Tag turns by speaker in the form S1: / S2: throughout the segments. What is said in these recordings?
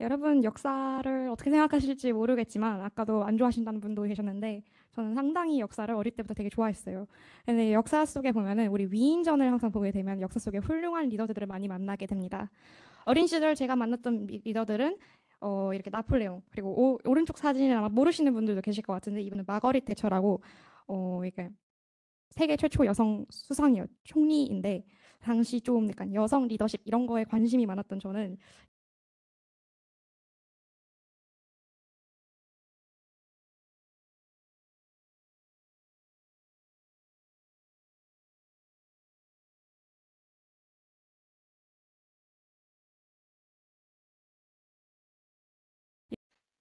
S1: 여러분 역사를 어떻게 생각하실지 모르겠지만 아까도 안 좋아하신다는 분도 계셨는데 저는 상당히 역사를 어릴 때부터 되게 좋아했어요. 근데 역사 속에 보면은 우리 위인전을 항상 보게 되면 역사 속에 훌륭한 리더들을 많이 만나게 됩니다. 어린 시절 제가 만났던 리더들은 이렇게 나폴레옹 그리고 오른쪽 사진을 아마 모르시는 분들도 계실 것 같은데 이분은 마거릿 대처라고 이게 세계 최초 여성 수상이요 총리인데 당시 좀 약간 여성 리더십 이런 거에 관심이 많았던 저는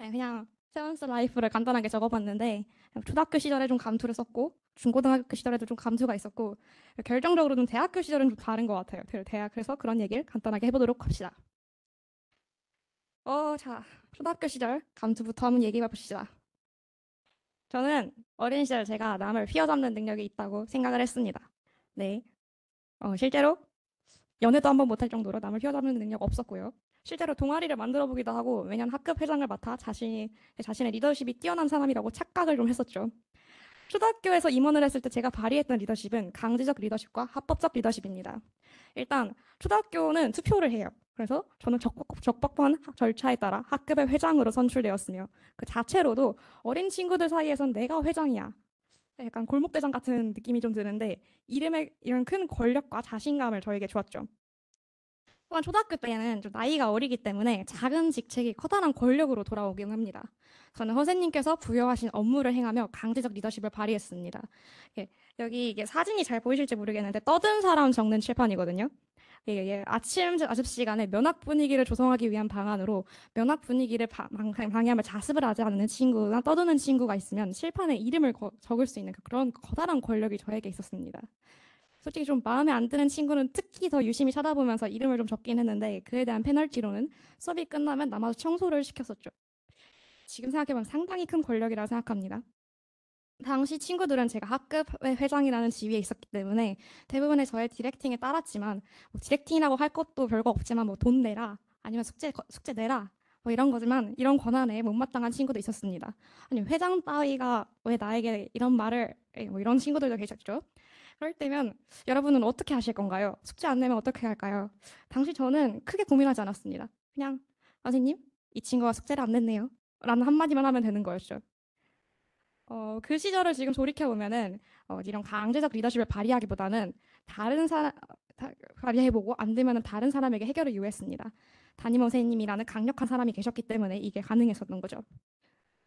S1: 네, 그냥 세븐스 라이프를 간단하게 적어봤는데 그냥 초등학교 시절에 좀 감투를 썼고 중고등학교 시절에도 좀 감투가 있었고 결정적으로는 대학교 시절은 좀 다른 것 같아요. 그래서 그런 얘기를 간단하게 해보도록 합시다. 자, 초등학교 시절 감투부터 한번 얘기해 봅시다. 저는 어린 시절 제가 남을 휘어잡는 능력이 있다고 생각을 했습니다. 네, 실제로 연애도 한번 못할 정도로 남을 휘어잡는 능력 없었고요. 실제로 동아리를 만들어 보기도 하고 매년 학급 회장을 맡아 자신의 리더십이 뛰어난 사람이라고 착각을 좀 했었죠. 초등학교에서 임원을 했을 때 제가 발휘했던 리더십은 강제적 리더십과 합법적 리더십입니다. 일단 초등학교는 투표를 해요. 그래서 저는 적법한 절차에 따라 학급의 회장으로 선출되었으며 그 자체로도 어린 친구들 사이에선 내가 회장이야. 약간 골목대장 같은 느낌이 좀 드는데 이름에 이런 큰 권력과 자신감을 저에게 주었죠. 또한 초등학교 때는 좀 나이가 어리기 때문에 작은 직책이 커다란 권력으로 돌아오긴 합니다. 저는 선생님께서 부여하신 업무를 행하며 강제적 리더십을 발휘했습니다. 예, 여기 이게 사진이 잘 보이실지 모르겠는데 떠든 사람 적는 칠판이거든요. 아침 아습 시간에 면학 분위기를 조성하기 위한 방안으로 면학 분위기를 방해하며 자습을 하지 않는 친구나 떠드는 친구가 있으면 칠판에 이름을 적을 수 있는 그런 커다란 권력이 저에게 있었습니다. 솔직히 좀 마음에 안 드는 친구는 특히 더 유심히 쳐다보면서 이름을 좀 적긴 했는데 그에 대한 페널티로는 수업이 끝나면 남아서 청소를 시켰었죠. 지금 생각해보면 상당히 큰 권력이라고 생각합니다. 당시 친구들은 제가 학급의 회장이라는 지위에 있었기 때문에 대부분의 저의 디렉팅에 따랐지만 뭐 디렉팅이라고 할 것도 별거 없지만 뭐 돈 내라 아니면 숙제 내라 뭐 이런 거지만 이런 권한에 못마땅한 친구도 있었습니다. 아니 회장 따위가 왜 나에게 이런 말을 뭐 이런 친구들도 계셨죠. 그럴 때면 여러분은 어떻게 하실 건가요? 숙제 안 내면 어떻게 할까요? 당시 저는 크게 고민하지 않았습니다. 그냥 선생님 이 친구가 숙제를 안 냈네요 라는 한마디만 하면 되는 거였죠. 그 시절을 지금 돌이켜 보면은 이런 강제적 리더십을 발휘하기보다는 다른 사람 발휘해보고 안 되면은 다른 사람에게 해결을 요했습니다. 담임 선생님이라는 강력한 사람이 계셨기 때문에 이게 가능했었던 거죠.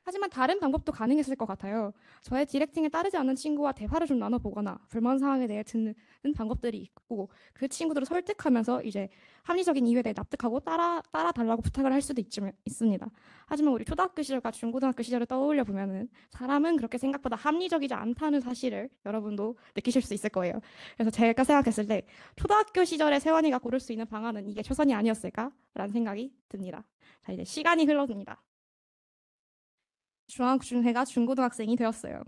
S1: 하지만 다른 방법도 가능했을 것 같아요. 저의 디렉팅에 따르지 않는 친구와 대화를 좀 나눠보거나 불만 사항에 대해 듣는 방법들이 있고 그 친구들을 설득하면서 이제 합리적인 이유에 대해 납득하고 따라 달라고 부탁을 할 수도 있습니다. 하지만 우리 초등학교 시절과 중고등학교 시절을 떠올려 보면은 사람은 그렇게 생각보다 합리적이지 않다는 사실을 여러분도 느끼실 수 있을 거예요. 그래서 제가 생각했을 때 초등학교 시절에 세원이가 고를 수 있는 방안은 이게 최선이 아니었을까라는 생각이 듭니다. 자, 이제 시간이 흘러듭니다. 중학중회가 중고등학생이 되었어요.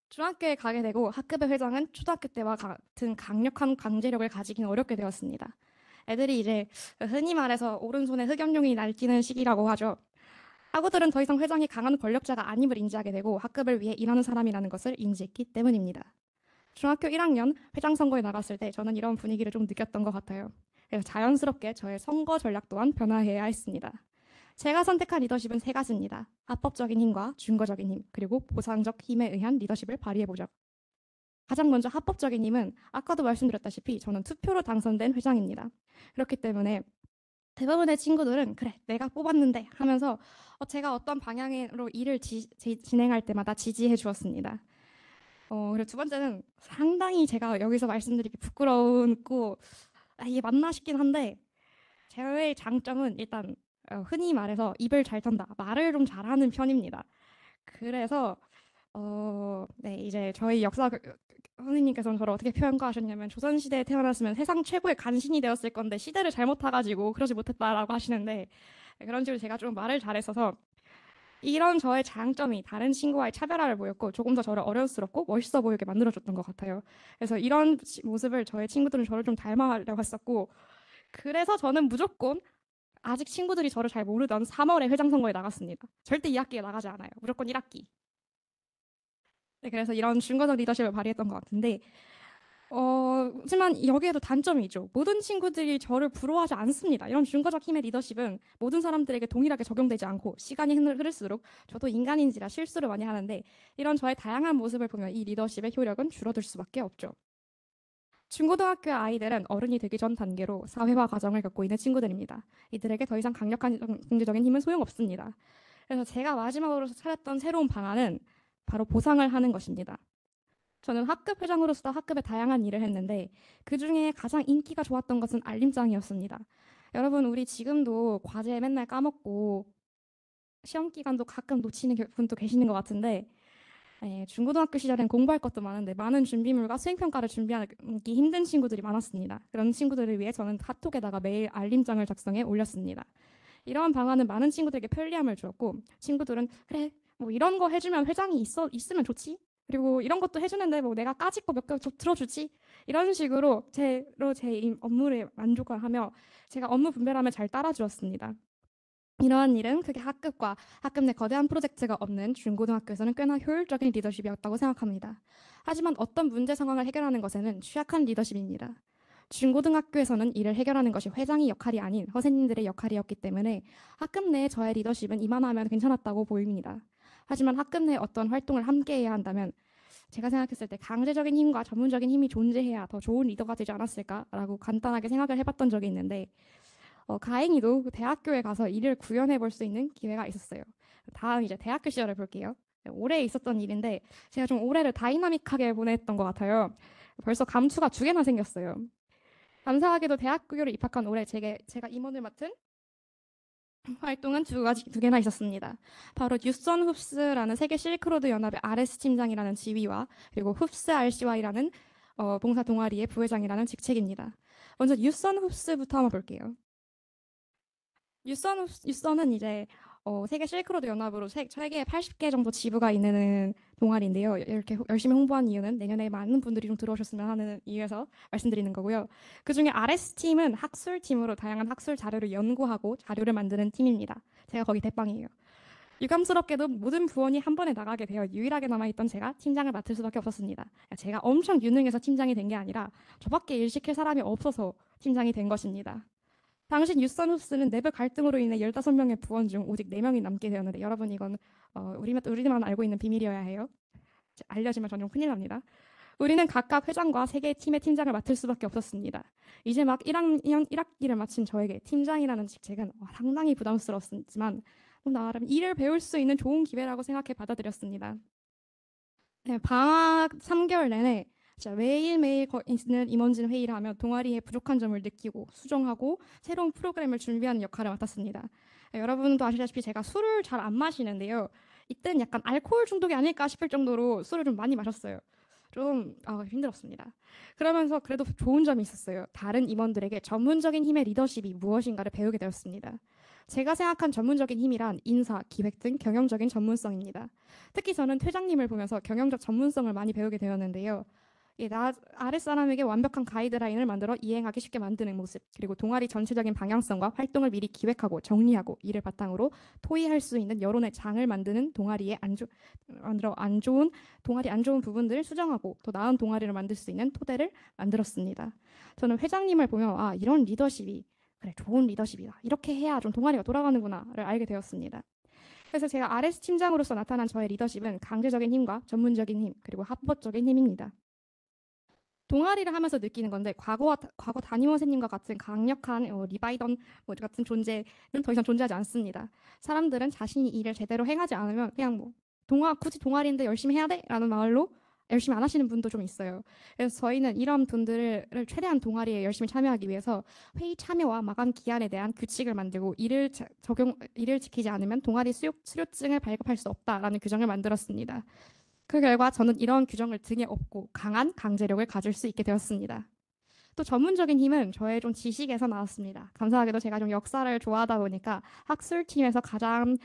S1: 중학교에 가게 되고 학급의 회장은 초등학교 때와 같은 강력한 강제력을 가지긴 어렵게 되었습니다. 애들이 이제 흔히 말해서 오른손에 흑염룡이 날뛰는 시기라고 하죠. 학우들은 더 이상 회장이 강한 권력자가 아님을 인지하게 되고 학급을 위해 일하는 사람이라는 것을 인지했기 때문입니다. 중학교 1학년 회장 선거에 나갔을 때 저는 이런 분위기를 좀 느꼈던 것 같아요. 그래서 자연스럽게 저의 선거 전략 또한 변화해야 했습니다. 제가 선택한 리더십은 세 가지입니다. 합법적인 힘과 준거적인 힘, 그리고 보상적 힘에 의한 리더십을 발휘해보죠. 가장 먼저 합법적인 힘은 아까도 말씀드렸다시피 저는 투표로 당선된 회장입니다. 그렇기 때문에 대부분의 친구들은 그래, 내가 뽑았는데 하면서 제가 어떤 방향으로 일을 진행할 때마다 지지해 주었습니다. 그리고 두 번째는 상당히 제가 여기서 말씀드리기 부끄러운고 이게 맞나 싶긴 한데 제의 장점은 일단 흔히 말해서 입을 잘 턴다. 말을 좀 잘하는 편입니다. 그래서 네, 이제 저희 역사 선생님께서는 저를 어떻게 평가하셨냐면 조선시대에 태어났으면 세상 최고의 간신이 되었을 건데 시대를 잘못 타가지고 그러지 못했다라고 하시는데 네, 그런 식으로 제가 좀 말을 잘했어서 이런 저의 장점이 다른 친구와의 차별화를 보였고 조금 더 저를 어려스럽고 멋있어 보이게 만들어줬던 것 같아요. 그래서 이런 모습을 저의 친구들은 저를 좀 닮아가려고 했었고 그래서 저는 무조건 아직 친구들이 저를 잘 모르던 3월에 회장 선거에 나갔습니다. 절대 2학기에 나가지 않아요. 무조건 1학기. 네, 그래서 이런 중거적 리더십을 발휘했던 것 같은데 하지만 여기에도 단점이 있죠. 모든 친구들이 저를 부러워하지 않습니다. 이런 중거적 힘의 리더십은 모든 사람들에게 동일하게 적용되지 않고 시간이 흐를수록 저도 인간인지라 실수를 많이 하는데 이런 저의 다양한 모습을 보면 이 리더십의 효력은 줄어들 수밖에 없죠. 중고등학교 아이들은 어른이 되기 전 단계로 사회화 과정을 겪고 있는 친구들입니다. 이들에게 더 이상 강력한 경제적인 힘은 소용없습니다. 그래서 제가 마지막으로 차렸던 새로운 방안은 바로 보상을 하는 것입니다. 저는 학급 회장으로서 학급에 다양한 일을 했는데 그중에 가장 인기가 좋았던 것은 알림장이었습니다. 여러분, 우리 지금도 과제 맨날 까먹고 시험 기간도 가끔 놓치는 분도 계시는 것 같은데 중고등학교 시절엔 공부할 것도 많은데 많은 준비물과 수행평가를 준비하기 힘든 친구들이 많았습니다. 그런 친구들을 위해 저는 카톡에다가 매일 알림장을 작성해 올렸습니다. 이러한 방안은 많은 친구들에게 편리함을 주었고 친구들은 그래 뭐 이런 거 해주면 회장이 있으면 좋지. 그리고 이런 것도 해주는데 뭐 내가 까짓 거 몇 개 들어주지. 이런 식으로 제 업무를 만족하며 제가 업무 분배를 잘 따라주었습니다. 이러한 일은 크게 학급 내 거대한 프로젝트가 없는 중고등학교에서는 꽤나 효율적인 리더십이었다고 생각합니다. 하지만 어떤 문제 상황을 해결하는 것에는 취약한 리더십입니다. 중고등학교에서는 이를 해결하는 것이 회장의 역할이 아닌 선생님들의 역할이었기 때문에 학급 내 저의 리더십은 이만하면 괜찮았다고 보입니다. 하지만 학급 내 어떤 활동을 함께 해야 한다면 제가 생각했을 때 강제적인 힘과 전문적인 힘이 존재해야 더 좋은 리더가 되지 않았을까라고 간단하게 생각을 해봤던 적이 있는데 다행히도 그 대학교에 가서 일을 구현해 볼 수 있는 기회가 있었어요. 다음 이제 대학교 시절을 볼게요. 올해 있었던 일인데 제가 좀 올해를 다이나믹하게 보냈던 것 같아요. 벌써 감투가 2개나 생겼어요. 감사하게도 대학교를 입학한 올해 제가 임원을 맡은 활동은 2개나 있었습니다. 바로 뉴선 흡스라는 세계 실크로드 연합의 RS 팀장이라는 지위와 그리고 흡스 RCY라는 봉사 동아리의 부회장이라는 직책입니다. 먼저 뉴선 흡스부터 한번 볼게요. 유선은 이제 세계 실크로드 연합으로 세계에 80개 정도 지부가 있는 동아리인데요. 이렇게 열심히 홍보한 이유는 내년에 많은 분들이 좀 들어오셨으면 하는 이유에서 말씀드리는 거고요. 그중에 RS팀은 학술팀으로 다양한 학술 자료를 연구하고 자료를 만드는 팀입니다. 제가 거기 대빵이에요. 유감스럽게도 모든 부원이 한 번에 나가게 되어 유일하게 남아있던 제가 팀장을 맡을 수밖에 없었습니다. 제가 엄청 유능해서 팀장이 된 게 아니라 저밖에 일 시킬 사람이 없어서 팀장이 된 것입니다. 당시 뉴선 흡스는 내부 갈등으로 인해 15명의 부원 중 오직 4명이 남게 되었는데 여러분 이건 우리만 알고 있는 비밀이어야 해요. 알려지면 전좀 큰일 납니다. 우리는 각각 회장과 3개의 팀의 팀장을 맡을 수밖에 없었습니다. 이제 막 1학년 1학기를 마친 저에게 팀장이라는 직책은 상당히 부담스러웠지만 나름 일을 배울 수 있는 좋은 기회라고 생각해 받아들였습니다. 네, 방학 3개월 내내 진짜 매일매일 있는 임원진 회의를 하며 동아리의 부족한 점을 느끼고 수정하고 새로운 프로그램을 준비하는 역할을 맡았습니다. 여러분도 아시다시피 제가 술을 잘 안 마시는데요. 이때는 약간 알코올 중독이 아닐까 싶을 정도로 술을 좀 많이 마셨어요. 좀 힘들었습니다. 그러면서 그래도 좋은 점이 있었어요. 다른 임원들에게 전문적인 힘의 리더십이 무엇인가를 배우게 되었습니다. 제가 생각한 전문적인 힘이란 인사, 기획 등 경영적인 전문성입니다. 특히 저는 회장님을 보면서 경영적 전문성을 많이 배우게 되었는데요. 아랫사람에게 완벽한 가이드라인을 만들어 이행하기 쉽게 만드는 모습, 그리고 동아리 전체적인 방향성과 활동을 미리 기획하고 정리하고 이를 바탕으로 토의할 수 있는 여론의 장을 만드는 동아리의 동아리 안 좋은 부분들을 수정하고 더 나은 동아리를 만들 수 있는 토대를 만들었습니다. 저는 회장님을 보면 이런 리더십이 그래 좋은 리더십이다. 이렇게 해야 좀 동아리가 돌아가는구나를 알게 되었습니다. 그래서 제가 RS 팀장으로서 나타난 저의 리더십은 강제적인 힘과 전문적인 힘 그리고 합법적인 힘입니다. 동아리를 하면서 느끼는 건데 과거 담임 선생님과 같은 강력한 리바이던 같은 존재는 더 이상 존재하지 않습니다. 사람들은 자신이 일을 제대로 행하지 않으면 그냥 굳이 동아리인데 열심히 해야 돼? 라는 말로 열심히 안 하시는 분도 좀 있어요. 그래서 저희는 이런 분들을 최대한 동아리에 열심히 참여하기 위해서 회의 참여와 마감 기한에 대한 규칙을 만들고 일을 지키지 않으면 동아리 수료증을 발급할 수 없다라는 규정을 만들었습니다. 그 결과 저는 이런 규정을 등에 업고 강한 강제력을 가질 수 있게 되었습니다. 또 전문적인 힘은 저의 좀 지식에서 나왔습니다. 감사하게도 제가 좀 역사를 좋아하다 보니까 학술팀에서 가장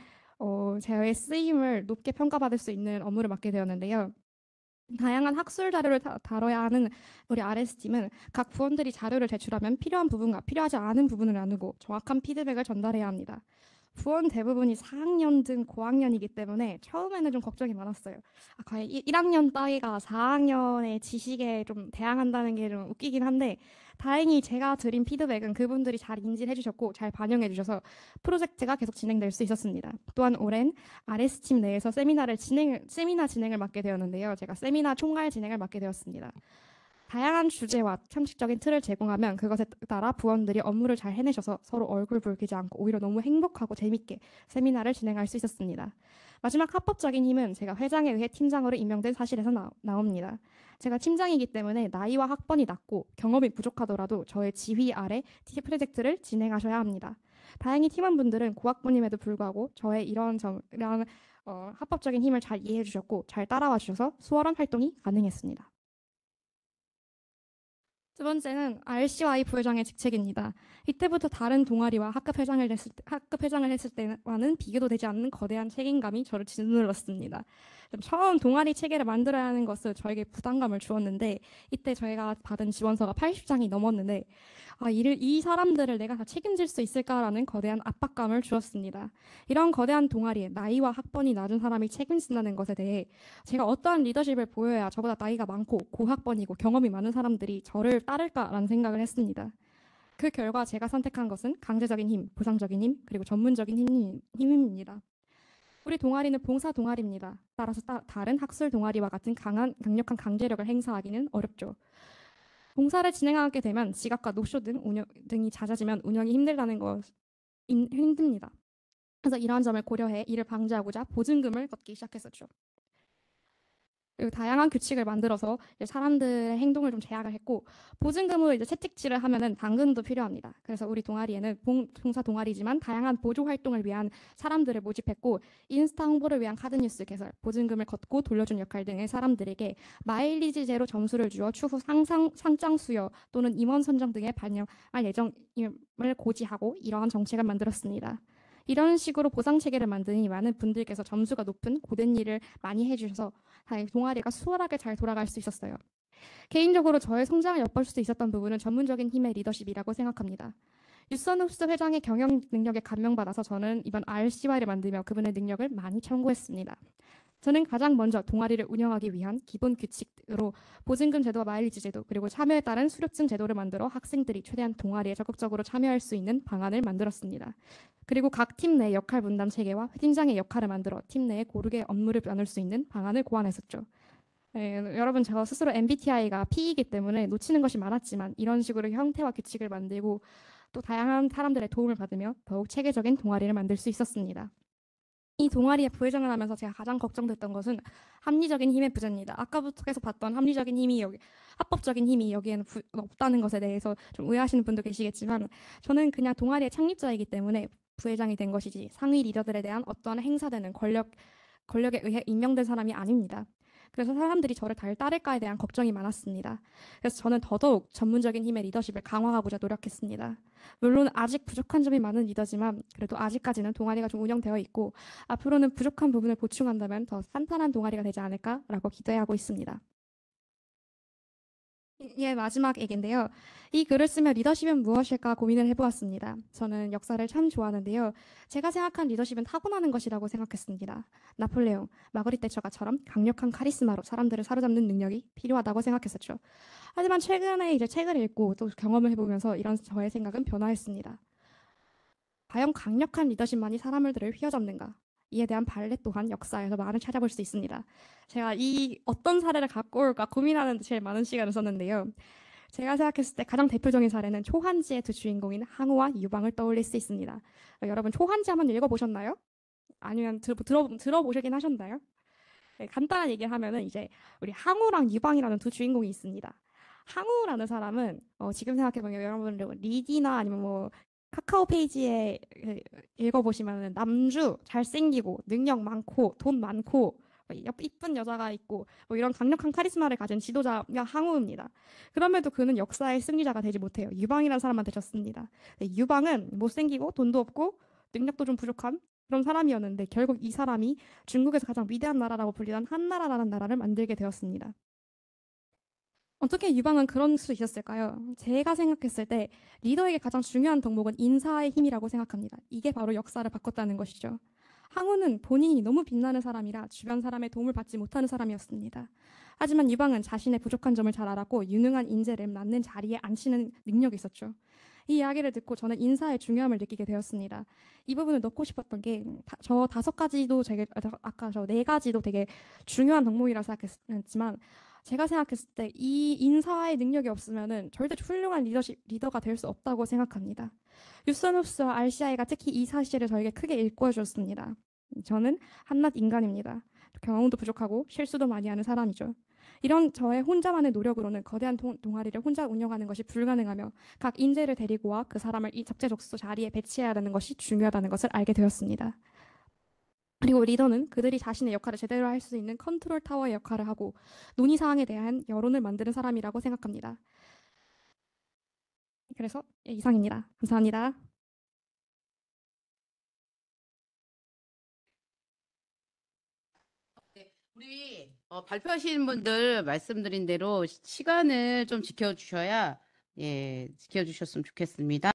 S1: 저의 쓰임을 높게 평가받을 수 있는 업무를 맡게 되었는데요. 다양한 학술 자료를 다뤄야 하는 우리 RS팀은 각 부원들이 자료를 제출하면 필요한 부분과 필요하지 않은 부분을 나누고 정확한 피드백을 전달해야 합니다. 부원 대부분이 4학년 등 고학년이기 때문에 처음에는 좀 걱정이 많았어요. 아, 과연 1학년 따위가 4학년의 지식에 좀 대항한다는 게 좀 웃기긴 한데 다행히 제가 드린 피드백은 그분들이 잘 인지해 주셨고 잘 반영해 주셔서 프로젝트가 계속 진행될 수 있었습니다. 또한 올해는 RS팀 내에서 세미나 진행을 맡게 되었는데요. 제가 세미나 총괄 진행을 맡게 되었습니다. 다양한 주제와 형식적인 틀을 제공하면 그것에 따라 부원들이 업무를 잘 해내셔서 서로 얼굴 붉히지 않고 오히려 너무 행복하고 재밌게 세미나를 진행할 수 있었습니다. 마지막 합법적인 힘은 제가 회장에 의해 팀장으로 임명된 사실에서 나옵니다. 제가 팀장이기 때문에 나이와 학번이 낮고 경험이 부족하더라도 저의 지휘 아래 프로젝트를 진행하셔야 합니다. 다행히 팀원분들은 고학번임에도 불구하고 저의 이런 합법적인 힘을 잘 이해해 주셨고 잘 따라와 주셔서 수월한 활동이 가능했습니다. 두 번째는 RCY 부회장의 직책입니다. 이때부터 다른 동아리와 학급 회장을 했을 때와는 비교도 되지 않는 거대한 책임감이 저를 짓눌렀습니다. 처음 동아리 체계를 만들어야 하는 것은 저에게 부담감을 주었는데 이때 저희가 받은 지원서가 80장이 넘었는데 이 사람들을 내가 다 책임질 수 있을까라는 거대한 압박감을 주었습니다. 이런 거대한 동아리에 나이와 학번이 낮은 사람이 책임진다는 것에 대해 제가 어떠한 리더십을 보여야 저보다 나이가 많고 고학번이고 경험이 많은 사람들이 저를 따를까라는 생각을 했습니다. 그 결과 제가 선택한 것은 강제적인 힘, 보상적인 힘, 그리고 전문적인 힘입니다. 우리 동아리는 봉사 동아리입니다. 따라서 다른 학술 동아리와 같은 강력한 강제력을 행사하기는 어렵죠. 봉사를 진행하게 되면 지각과 노쇼 등이 잦아지면 운영이 힘듭니다. 그래서 이러한 점을 고려해 이를 방지하고자 보증금을 걷기 시작했었죠. 그리고 다양한 규칙을 만들어서 이제 사람들의 행동을 좀 제약을 했고 보증금으로 이제 채찍질을 하면은 당근도 필요합니다. 그래서 우리 동아리에는 봉사 동아리지만 다양한 보조 활동을 위한 사람들을 모집했고 인스타 홍보를 위한 카드뉴스 개설, 보증금을 걷고 돌려준 역할 등의 사람들에게 마일리지제로 점수를 주어 추후 상장 수여 또는 임원 선정 등에 반영할 예정임을 고지하고 이러한 정책을 만들었습니다. 이런 식으로 보상 체계를 만드니 많은 분들께서 점수가 높은 고된 일을 많이 해주셔서 동아리가 수월하게 잘 돌아갈 수 있었어요. 개인적으로 저의 성장을 엿볼 수 있었던 부분은 전문적인 힘의 리더십이라고 생각합니다. 유선흡수 회장의 경영 능력에 감명받아서 저는 이번 RCY를 만들며 그분의 능력을 많이 참고했습니다. 저는 가장 먼저 동아리를 운영하기 위한 기본 규칙으로 보증금 제도와 마일리지 제도 그리고 참여에 따른 수료증 제도를 만들어 학생들이 최대한 동아리에 적극적으로 참여할 수 있는 방안을 만들었습니다. 그리고 각 팀 내 역할 분담 체계와 팀장의 역할을 만들어 팀 내에 고르게 업무를 나눌 수 있는 방안을 고안했었죠. 여러분 저 스스로 MBTI가 P이기 때문에 놓치는 것이 많았지만 이런 식으로 형태와 규칙을 만들고 또 다양한 사람들의 도움을 받으며 더욱 체계적인 동아리를 만들 수 있었습니다. 이 동아리에 부회장을 하면서 제가 가장 걱정됐던 것은 합리적인 힘의 부재입니다. 아까부터 계속 봤던 합리적인 힘이 합법적인 힘이 여기에는 없다는 것에 대해서 좀 오해하시는 분도 계시겠지만 저는 그냥 동아리의 창립자이기 때문에 부회장이 된 것이지 상위 리더들에 대한 어떠한 행사되는 권력에 의해 임명된 사람이 아닙니다. 그래서 사람들이 저를 잘 따를까에 대한 걱정이 많았습니다. 그래서 저는 더더욱 전문적인 힘의 리더십을 강화하고자 노력했습니다. 물론 아직 부족한 점이 많은 리더지만 그래도 아직까지는 동아리가 좀 운영되어 있고 앞으로는 부족한 부분을 보충한다면 더 탄탄한 동아리가 되지 않을까라고 기대하고 있습니다. 예, 마지막 얘기인데요. 이 글을 쓰며 리더십은 무엇일까 고민을 해보았습니다. 저는 역사를 참 좋아하는데요. 제가 생각한 리더십은 타고나는 것이라고 생각했습니다. 나폴레옹, 마거릿 대처가처럼 강력한 카리스마로 사람들을 사로잡는 능력이 필요하다고 생각했었죠. 하지만 최근에 이제 책을 읽고 또 경험을 해보면서 이런 저의 생각은 변화했습니다. 과연 강력한 리더십만이 사람들을 휘어잡는가? 이에 대한 발레 또한 역사에서 많이 찾아볼 수 있습니다. 제가 이 어떤 사례를 갖고 올까 고민하는 데 제일 많은 시간을 썼는데요. 제가 생각했을 때 가장 대표적인 사례는 초한지의 두 주인공인 항우와 유방을 떠올릴 수 있습니다. 여러분 초한지 한번 읽어보셨나요? 아니면 들어보시긴 하셨나요? 네, 간단한 얘기를 하면은 이제 우리 항우랑 유방이라는 두 주인공이 있습니다. 항우라는 사람은 지금 생각해보면 여러분 리디나 아니면 뭐 카카오 페이지에 읽어보시면 남주 잘생기고 능력 많고 돈 많고 이쁜 여자가 있고 뭐 이런 강력한 카리스마를 가진 지도자가 항우입니다. 그럼에도 그는 역사의 승리자가 되지 못해요. 유방이라는 사람한테 졌습니다. 네, 유방은 못생기고 돈도 없고 능력도 좀 부족한 그런 사람이었는데 결국 이 사람이 중국에서 가장 위대한 나라라고 불리던 한나라라는 나라를 만들게 되었습니다. 어떻게 유방은 그런 수 있었을까요? 제가 생각했을 때 리더에게 가장 중요한 덕목은 인사의 힘이라고 생각합니다. 이게 바로 역사를 바꿨다는 것이죠. 항우는 본인이 너무 빛나는 사람이라 주변 사람의 도움을 받지 못하는 사람이었습니다. 하지만 유방은 자신의 부족한 점을 잘 알았고 유능한 인재를 맞는 자리에 앉히는 능력이 있었죠. 이 이야기를 듣고 저는 인사의 중요함을 느끼게 되었습니다. 이 부분을 넣고 싶었던 게 저 5가지도 되게 아까 저 4가지도 되게 중요한 덕목이라고 생각했지만 제가 생각했을 때 이 인사의 능력이 없으면은 절대 훌륭한 리더가 될 수 없다고 생각합니다. 유스누스와 RCI가 특히 이 사실을 저에게 크게 일깨워 줬습니다. 저는 한낱 인간입니다. 경험도 부족하고 실수도 많이 하는 사람이죠. 이런 저의 혼자만의 노력으로는 거대한 동아리를 혼자 운영하는 것이 불가능하며 각 인재를 데리고 와 그 사람을 이 적재적소 자리에 배치해야 하는 것이 중요하다는 것을 알게 되었습니다. 그리고 리더는 그들이 자신의 역할을 제대로 할 수 있는 컨트롤 타워의 역할을 하고 논의 사항에 대한 여론을 만드는 사람이라고 생각합니다. 그래서 이상입니다. 감사합니다.
S2: 네, 우리 발표하시는 분들 말씀드린 대로 시간을 좀 지켜주셔야, 예, 지켜주셨으면 좋겠습니다.